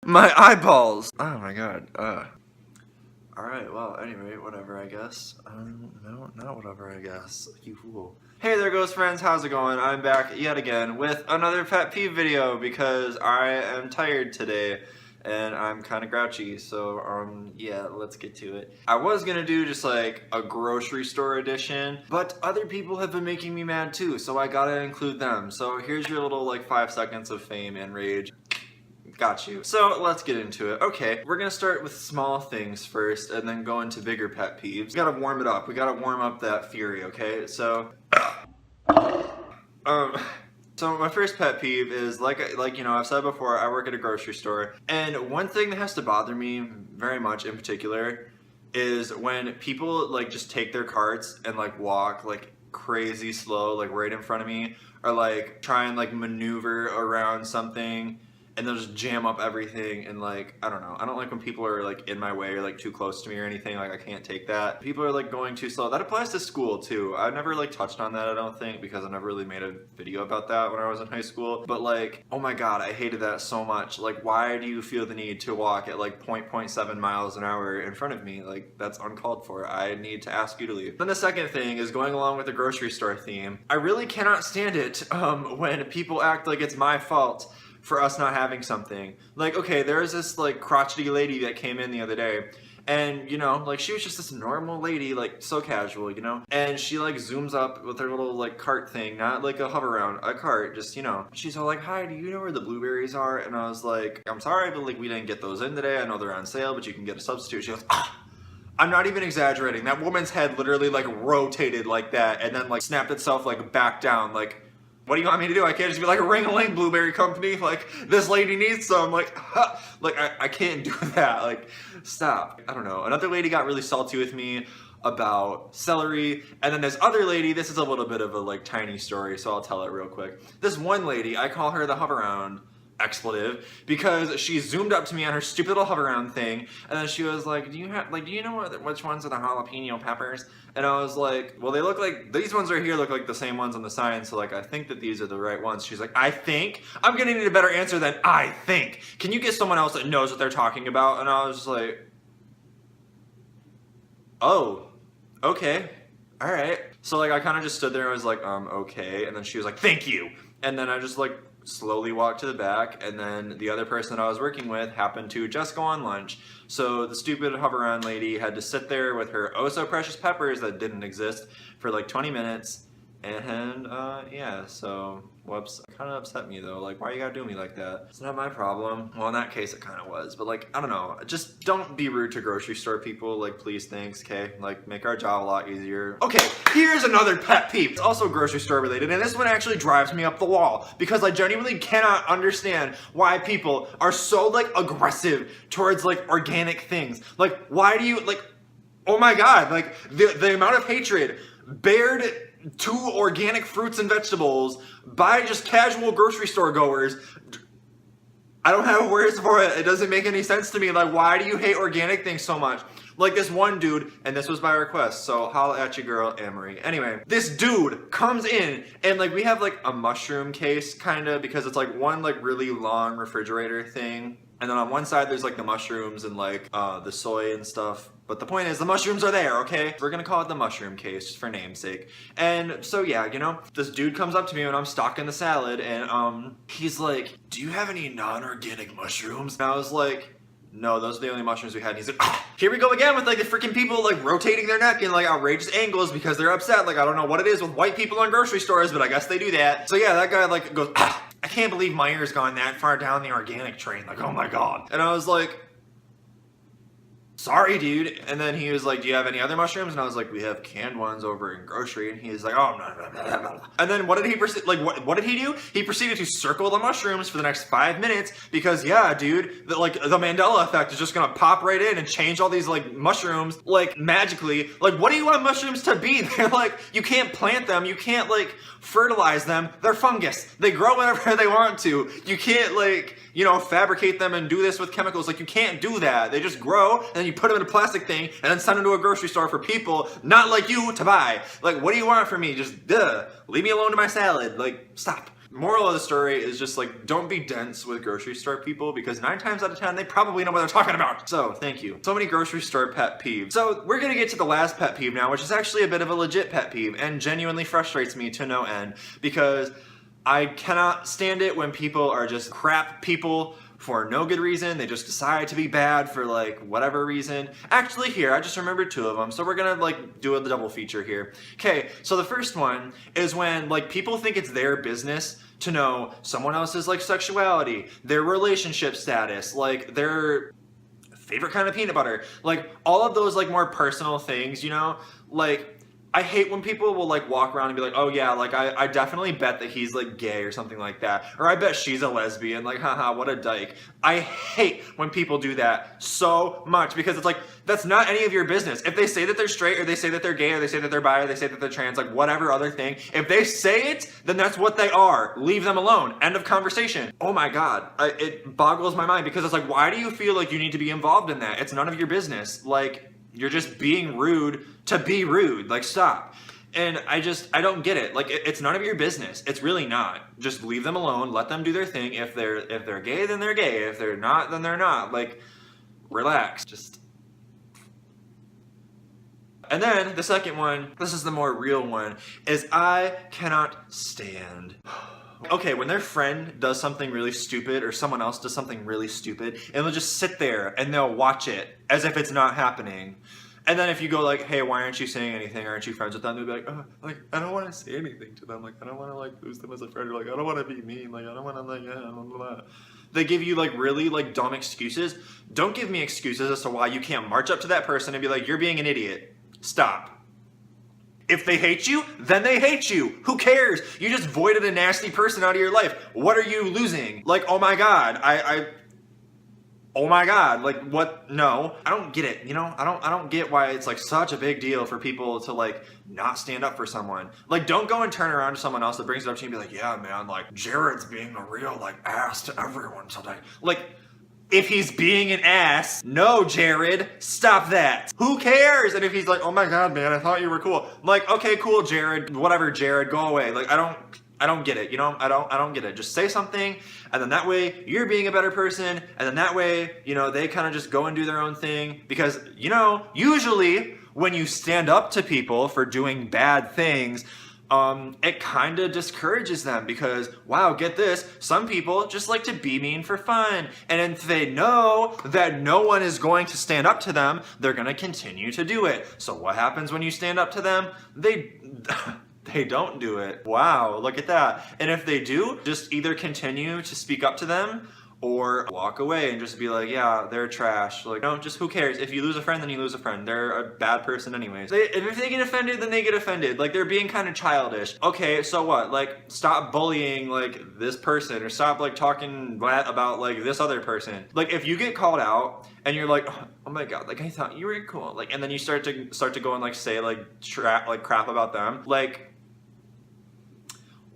My eyeballs! Oh my god, Alright, well, anyway, whatever, I guess. No, not whatever, I guess. You fool. Hey there, ghost friends, how's it going? I'm back yet again with another pet peeve video because I am tired today and I'm kind of grouchy, so, yeah, let's get to it. I was gonna do just like a grocery store edition, but other people have been making me mad too, so I gotta include them. So here's your little, like, 5 seconds of fame and rage. Got you. So let's get into it. Okay, we're gonna start with small things first and then go into bigger pet peeves. We gotta warm it up. We gotta warm up that fury, okay? So my first pet peeve is like you know, I've said before, I work at a grocery store, and one thing that has to bother me very much in particular is when people like just take their carts and like walk like crazy slow, like right in front of me, or like try and like maneuver around something and they'll just jam up everything, and like, I don't know. I don't like when people are like in my way or like too close to me or anything. Like, I can't take that. People are like going too slow. That applies to school too. I've never like touched on that, I don't think, because I never really made a video about that when I was in high school. But like, oh my god, I hated that so much. Like, why do you feel the need to walk at like 0.7 miles an hour in front of me? Like, that's uncalled for. I need to ask you to leave. Then the second thing is going along with the grocery store theme. I really cannot stand it when people act like it's my fault for us not having something. Like, okay, there was this like crotchety lady that came in the other day, and you know, like, she was just this normal lady, like so casual, you know, and she like zooms up with her little like cart thing, not like a hover around, a cart, just, you know, she's all like, hi, do you know where the blueberries are? And I was like, I'm sorry, but like, we didn't get those in today. I know they're on sale, but you can get a substitute. She goes, ah. I'm not even exaggerating. That woman's head literally like rotated like that and then like snapped itself like back down. Like, what do you want me to do? I can't just be like, ring-a-ling, blueberry company, like, this lady needs some, like, huh. Like, I can't do that, like, stop. I don't know. Another lady got really salty with me about celery, and then this other lady, this is a little bit of a, like, tiny story, so I'll tell it real quick. This one lady, I call her the hover-round expletive, because she zoomed up to me on her stupid little hover around thing, and then she was like, do you know which ones are the jalapeno peppers? And I was like, well, they look like, these ones right here look like the same ones on the sign, so like, I think that these are the right ones. She's like, I think? I'm gonna need a better answer than I think. Can you get someone else that knows what they're talking about? And I was just like, oh, okay, all right. So like, I kind of just stood there and was like, okay, and then she was like, thank you. And then I just like slowly walked to the back, and then the other person that I was working with happened to just go on lunch. So the stupid hover-on lady had to sit there with her oh so precious peppers that didn't exist for like 20 minutes. And yeah, so whoops. It kind of upset me though. Like, why you gotta do me like that? It's not my problem. Well, in that case it kind of was, but like, I don't know. Just don't be rude to grocery store people. Like, please, thanks, okay? Like, make our job a lot easier. Okay, here's another pet peeve. It's also grocery store related, and this one actually drives me up the wall because I genuinely cannot understand why people are so like aggressive towards like organic things. Like, why do you like, oh my god, like the amount of hatred bared to organic fruits and vegetables by just casual grocery store goers. I don't have words for it. It doesn't make any sense to me. Like, why do you hate organic things so much? Like this one dude, and this was by request, so holla at your girl, Anne-Marie. Anyway, this dude comes in, and like, we have like a mushroom case, kinda, because it's like one like really long refrigerator thing. And then on one side, there's like the mushrooms and like the soy and stuff. But the point is, the mushrooms are there, okay? We're gonna call it the mushroom case for namesake. And so yeah, you know, this dude comes up to me when I'm stocking the salad, and he's like, do you have any non-organic mushrooms? And I was like, no, those are the only mushrooms we had. And he's like, ah! Here we go again with like the freaking people like rotating their neck in like outrageous angles because they're upset. Like, I don't know what it is with white people in grocery stores, but I guess they do that. So yeah, that guy like goes, ah! I can't believe Meyer's gone that far down the organic train. Like, oh my god. And I was like, sorry, dude. And then he was like, do you have any other mushrooms? And I was like, we have canned ones over in grocery. And he's like, oh, no. And then what did he what did he do? He proceeded to circle the mushrooms for the next 5 minutes because, yeah, dude, the Mandela effect is just gonna pop right in and change all these like mushrooms like magically. Like, what do you want mushrooms to be? They're like, you can't plant them. You can't like fertilize them. They're fungus. They grow whenever they want to. You can't like, you know, fabricate them and do this with chemicals. Like, you can't do that. They just grow, and then you put them in a plastic thing, and then send them to a grocery store for people not like you to buy. Like, what do you want from me? Just, leave me alone to my salad. Like, stop. Moral of the story is just like, don't be dense with grocery store people because 9 times out of 10, they probably know what they're talking about. So thank you. So many grocery store pet peeves. So we're gonna get to the last pet peeve now, which is actually a bit of a legit pet peeve and genuinely frustrates me to no end because I cannot stand it when people are just crap people for no good reason. They just decide to be bad for like whatever reason. Actually here, I just remembered 2 of them. So we're gonna like do a double feature here. Okay, so the first one is when like people think it's their business to know someone else's like sexuality, their relationship status, like their favorite kind of peanut butter, like all of those like more personal things, you know? Like, I hate when people will like walk around and be like, oh yeah, like I definitely bet that he's like gay or something like that. Or I bet she's a lesbian, like haha, what a dyke. I hate when people do that so much because it's like, that's not any of your business. If they say that they're straight or they say that they're gay or they say that they're bi or they say that they're trans, like whatever other thing, if they say it, then that's what they are. Leave them alone. End of conversation. Oh my God, it boggles my mind because it's like, why do you feel like you need to be involved in that? It's none of your business. Like, you're just being rude to be rude. Like, stop. And I don't get it. Like, it's none of your business. It's really not. Just leave them alone. Let them do their thing. If they're gay, then they're gay. If they're not, then they're not. Like, relax. Just. And then the second one, this is the more real one, is I cannot stand. Okay, when their friend does something really stupid or someone else does something really stupid and they'll just sit there and they'll watch it as if it's not happening. And then if you go like, hey, why aren't you saying anything? Aren't you friends with them? They'll be like, oh, like, I don't want to say anything to them. Like, I don't want to like lose them as a friend. Or like, I don't want to be mean. Like, I don't want to like, blah, blah, blah. They give you like really like dumb excuses. Don't give me excuses as to why you can't march up to that person and be like, you're being an idiot. Stop. If they hate you, then they hate you. Who cares? You just voided a nasty person out of your life. What are you losing? Like, oh my God, oh my God, like what? No, I don't get it. You know, I don't get why it's like such a big deal for people to like not stand up for someone. Like, don't go and turn around to someone else that brings it up to you and be like, yeah, man, like Jared's being a real like ass to everyone today. Like, if he's being an ass, no, Jared, stop that. Who cares? And if he's like, oh my God, man, I thought you were cool. I'm like, okay, cool, Jared, whatever, Jared, go away. Like, I don't get it, you know? I don't get it. Just say something, and then that way you're being a better person, and then that way, you know, they kind of just go and do their own thing. Because, you know, usually when you stand up to people for doing bad things, it kind of discourages them because, wow, get this, some people just like to be mean for fun. And if they know that no one is going to stand up to them, they're going to continue to do it. So what happens when you stand up to them? They don't do it. Wow, look at that. And if they do, just either continue to speak up to them or walk away and just be like, yeah, they're trash. Like, no, just who cares? If you lose a friend, then you lose a friend. They're a bad person anyways. If they get offended, then they get offended. Like, they're being kind of childish. Okay, so what? Like, stop bullying, like, this person, or stop, like, talking bad about, like, this other person. Like, if you get called out and you're like, oh my God, like, I thought you were cool. Like, and then you start to go and, like, say, like, crap about them. Like,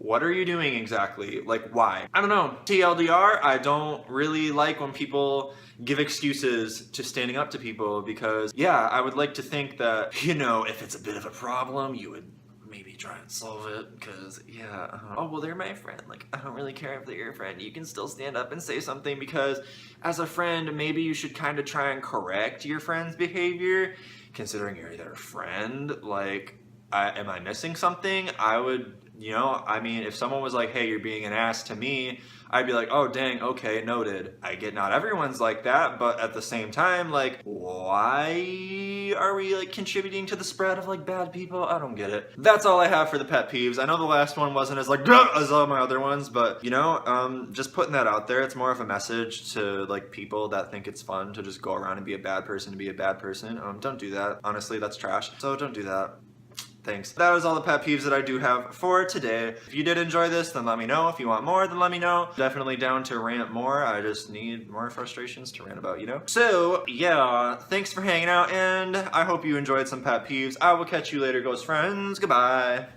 what are you doing exactly? Like, why? I don't know. TLDR, I don't really like when people give excuses to standing up to people because, yeah, I would like to think that, you know, if it's a bit of a problem, you would maybe try and solve it because, yeah, oh, well, they're my friend. Like, I don't really care if they're your friend. You can still stand up and say something because as a friend, maybe you should kind of try and correct your friend's behavior considering you're their friend. Like, am I missing something? I would... You know, I mean, if someone was like, hey, you're being an ass to me, I'd be like, oh, dang, okay, noted. I get not everyone's like that, but at the same time, like, why are we, like, contributing to the spread of, like, bad people? I don't get it. That's all I have for the pet peeves. I know the last one wasn't as, like, as all my other ones, but, you know, just putting that out there, it's more of a message to, like, people that think it's fun to just go around and be a bad person to be a bad person. Don't do that. Honestly, that's trash. So don't do that. Thanks. That was all the pet peeves that I do have for today. If you did enjoy this, then let me know. If you want more, then let me know. Definitely down to rant more. I just need more frustrations to rant about, you know? So, yeah, thanks for hanging out, and I hope you enjoyed some pet peeves. I will catch you later, ghost friends. Goodbye.